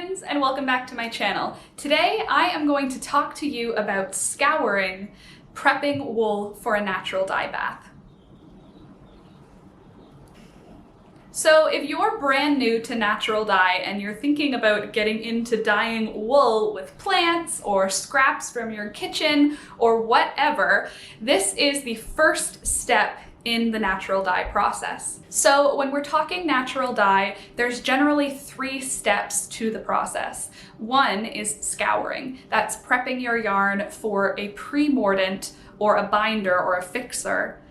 friends, and welcome back to my channel. Today I am going to talk to you about scouring, prepping wool for a natural dye bath. So if you're brand new to natural dye and you're thinking about getting into dyeing wool with plants or scraps from your kitchen or whatever, this is the first step in the natural dye process. So when we're talking natural dye, there's generally 3 steps to the process. One is scouring. That's prepping your yarn for a pre-mordant or a binder or a fixer,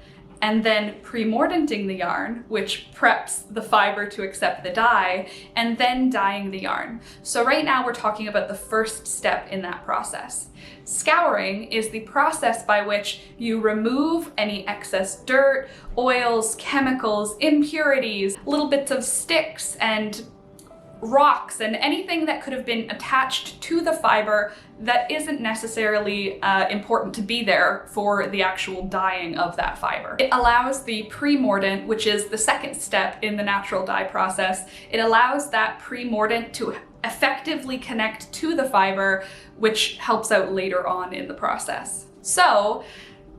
and then pre-mordanting the yarn, which preps the fiber to accept the dye, and then dyeing the yarn. So right now we're talking about the first step in that process. Scouring is the process by which you remove any excess dirt, oils, chemicals, impurities, little bits of sticks and rocks and anything that could have been attached to the fiber that isn't necessarily important to be there for the actual dyeing of that fiber. It allows the pre-mordant, which is the second step in the natural dye process, it allows that pre-mordant to effectively connect to the fiber, which helps out later on in the process. So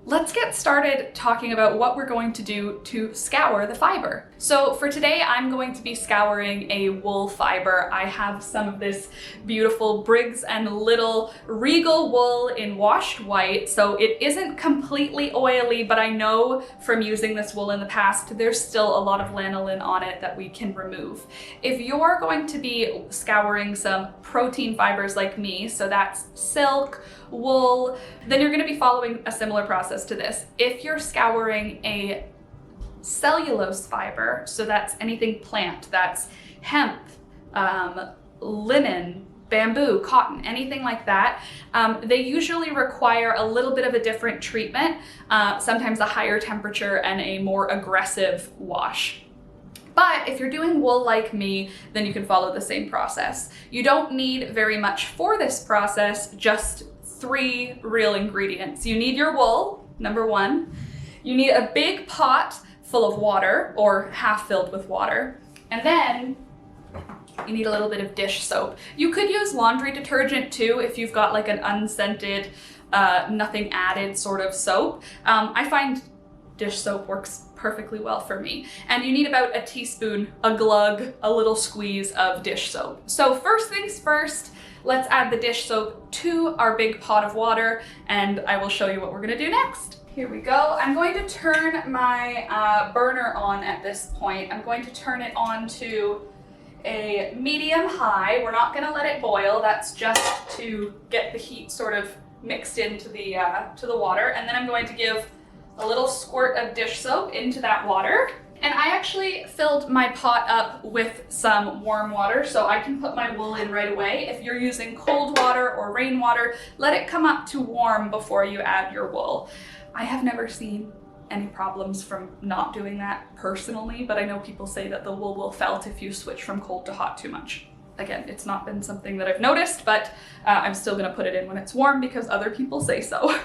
let's get started talking about what we're going to do to scour the fiber. So for today, I'm going to be scouring a wool fiber. I have some of this beautiful Briggs & Little Regal wool in washed white, so it isn't completely oily, but I know from using this wool in the past, there's still a lot of lanolin on it that we can remove. If you're going to be scouring some protein fibers like me, so that's silk, wool, then you're going to be following a similar process to this. If you're scouring a cellulose fiber, so that's anything plant, that's hemp, linen, bamboo, cotton, anything like that, they usually require a little bit of a different treatment, sometimes a higher temperature and a more aggressive wash. But if you're doing wool like me, then you can follow the same process. You don't need very much for this process, just 3 real ingredients. You need your wool, number 1. You need a big pot full of water, or half filled with water. And then you need a little bit of dish soap. You could use laundry detergent too if you've got like an unscented, nothing added sort of soap. I find dish soap works perfectly well for me. And you need about a teaspoon, a glug, a little squeeze of dish soap. So first things first, let's add the dish soap to our big pot of water, and I will show you what we're gonna do next. Here we go. I'm going to turn my burner on at this point. I'm going to turn it on to a medium high. We're not gonna let it boil. That's just to get the heat sort of mixed into the water. And then I'm going to give a little squirt of dish soap into that water. And I actually filled my pot up with some warm water, so I can put my wool in right away. If you're using cold water or rainwater, let it come up to warm before you add your wool. I have never seen any problems from not doing that personally, but I know people say that the wool will felt if you switch from cold to hot too much. Again, it's not been something that I've noticed, but I'm still gonna put it in when it's warm because other people say so.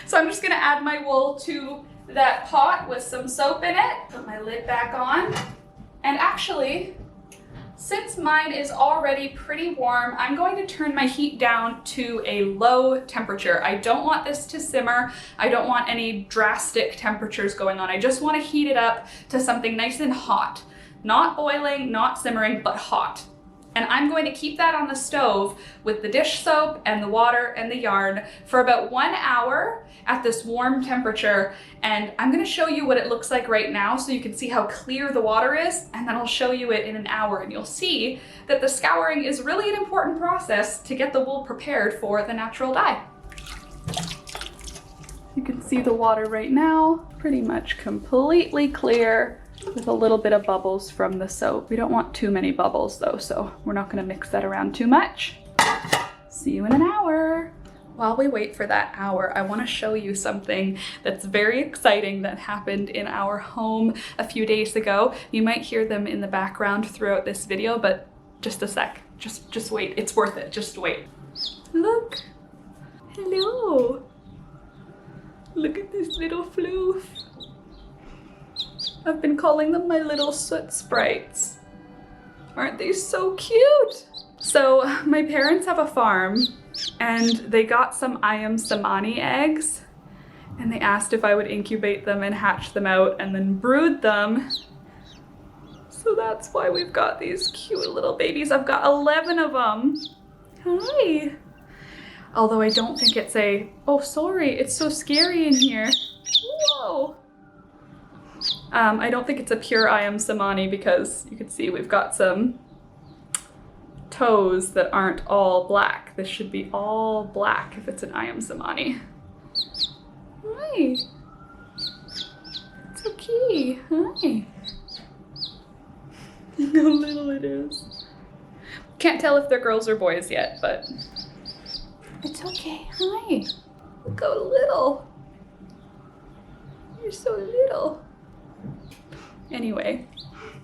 So I'm just gonna add my wool to that pot with some soap in it, put my lid back on, and actually, since mine is already pretty warm, I'm going to turn my heat down to a low temperature. I don't want this to simmer. I don't want any drastic temperatures going on. I just want to heat it up to something nice and hot. Not boiling, not simmering, but hot. And I'm going to keep that on the stove with the dish soap and the water and the yarn for about 1 hour at this warm temperature. And I'm going to show you what it looks like right now so you can see how clear the water is, and then I'll show you it in an hour, and you'll see that the scouring is really an important process to get the wool prepared for the natural dye. You can see the water right now, pretty much completely clear, with a little bit of bubbles from the soap. We don't want too many bubbles though, so we're not gonna mix that around too much. See you in an hour. While we wait for that hour, I wanna show you something that's very exciting that happened in our home a few days ago. You might hear them in the background throughout this video, but just a sec, just wait. It's worth it, just wait. Look, hello. Look at this little floof. I've been calling them my little soot sprites. Aren't they so cute? So my parents have a farm and they got some ayam samani eggs and they asked if I would incubate them and hatch them out and then brood them. So that's why we've got these cute little babies. I've got 11 of them. Hi. Although I don't think it's a, oh sorry, it's so scary in here. Whoa. I don't think it's a pure ayam samani because you can see we've got some toes that aren't all black. This should be all black if it's an ayam samani. Hi. It's okay. Hi. Look how little it is. Can't tell if they're girls or boys yet, but it's okay. Hi. Look how little. You're so little. Anyway,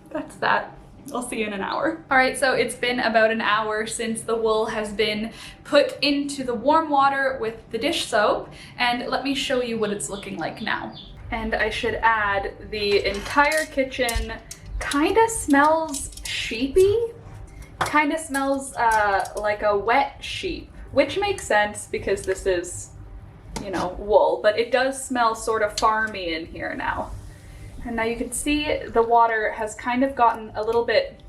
that's that. I'll see you in an hour. All right, so it's been about an hour since the wool has been put into the warm water with the dish soap, and let me show you what it's looking like now. And I should add, the entire kitchen kinda smells sheepy. Kinda smells like a wet sheep, which makes sense because this is, you know, wool, but it does smell sort of farmy in here now. And now you can see the water has kind of gotten a little bit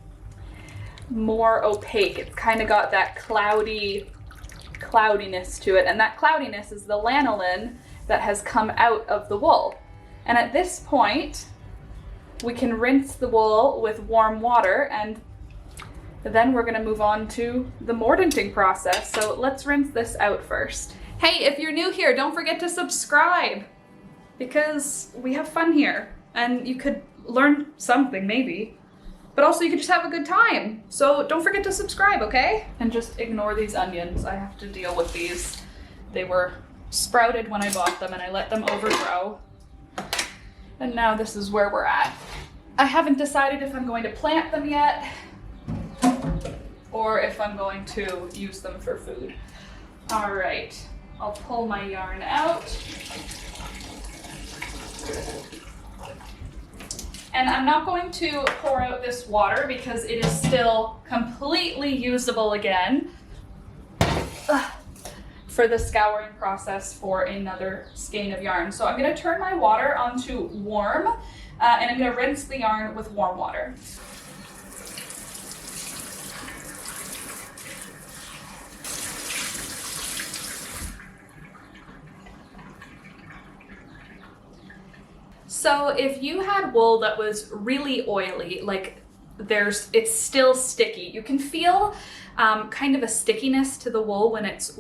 more opaque. It's kind of got that cloudiness to it. And that cloudiness is the lanolin that has come out of the wool. And at this point, we can rinse the wool with warm water and then we're gonna move on to the mordanting process. So let's rinse this out first. Hey, if you're new here, don't forget to subscribe because we have fun here. And you could learn something, maybe. But also you could just have a good time. So don't forget to subscribe, okay? And just ignore these onions. I have to deal with these. They were sprouted when I bought them and I let them overgrow. And now this is where we're at. I haven't decided if I'm going to plant them yet or if I'm going to use them for food. All right, I'll pull my yarn out. And I'm not going to pour out this water because it is still completely usable again for the scouring process for another skein of yarn. So I'm going to turn my water onto warm and I'm going to rinse the yarn with warm water. So if you had wool that was really oily, like it's still sticky, you can feel kind of a stickiness to the wool when it's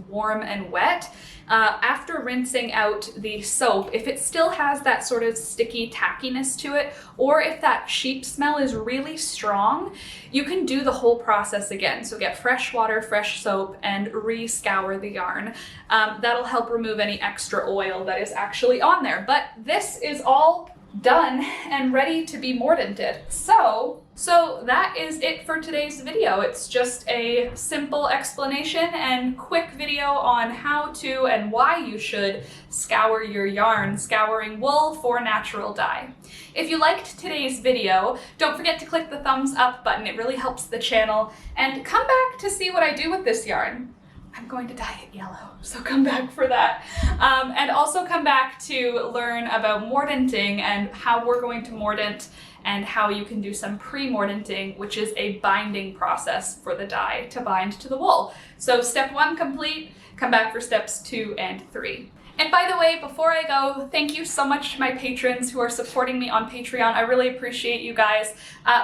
warm and wet. After rinsing out the soap, if it still has that sort of sticky tackiness to it, or if that sheep smell is really strong, you can do the whole process again. So get fresh water, fresh soap, and re-scour the yarn. That'll help remove any extra oil that is actually on there. But this is all done and ready to be mordanted. So that is it for today's video. It's just a simple explanation and quick video on how to and why you should scour your yarn, scouring wool for natural dye. If you liked today's video, don't forget to click the thumbs up button. It really helps the channel. And come back to see what I do with this yarn. I'm going to dye it yellow, so come back for that. And also come back to learn about mordanting and how we're going to mordant and how you can do some pre-mordanting, which is a binding process for the dye to bind to the wool. So step 1 complete, come back for steps 2 and 3. And by the way, before I go, thank you so much to my patrons who are supporting me on Patreon. I really appreciate you guys.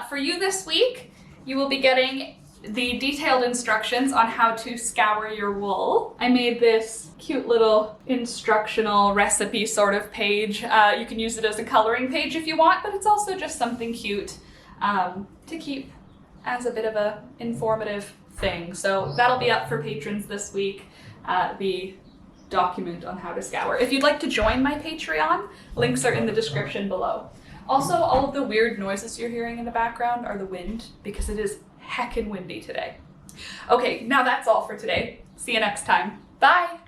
For you this week, you will be getting the detailed instructions on how to scour your wool. I made this cute little instructional recipe sort of page. You can use it as a coloring page if you want, but it's also just something cute to keep as a bit of a informative thing. So that'll be up for patrons this week, the document on how to scour. If you'd like to join my Patreon, links are in the description below. Also, all of the weird noises you're hearing in the background are the wind because it is heckin' windy today. Okay, now that's all for today. See you next time. Bye!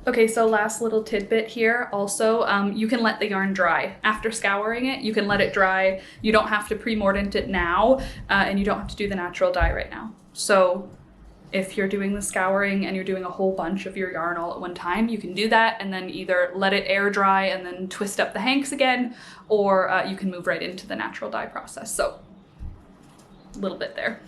Okay, so last little tidbit here. Also, you can let the yarn dry. After scouring it, you can let it dry. You don't have to pre-mordant it now, and you don't have to do the natural dye right now. So if you're doing the scouring and you're doing a whole bunch of your yarn all at one time, you can do that and then either let it air dry and then twist up the hanks again, or you can move right into the natural dye process. So a little bit there.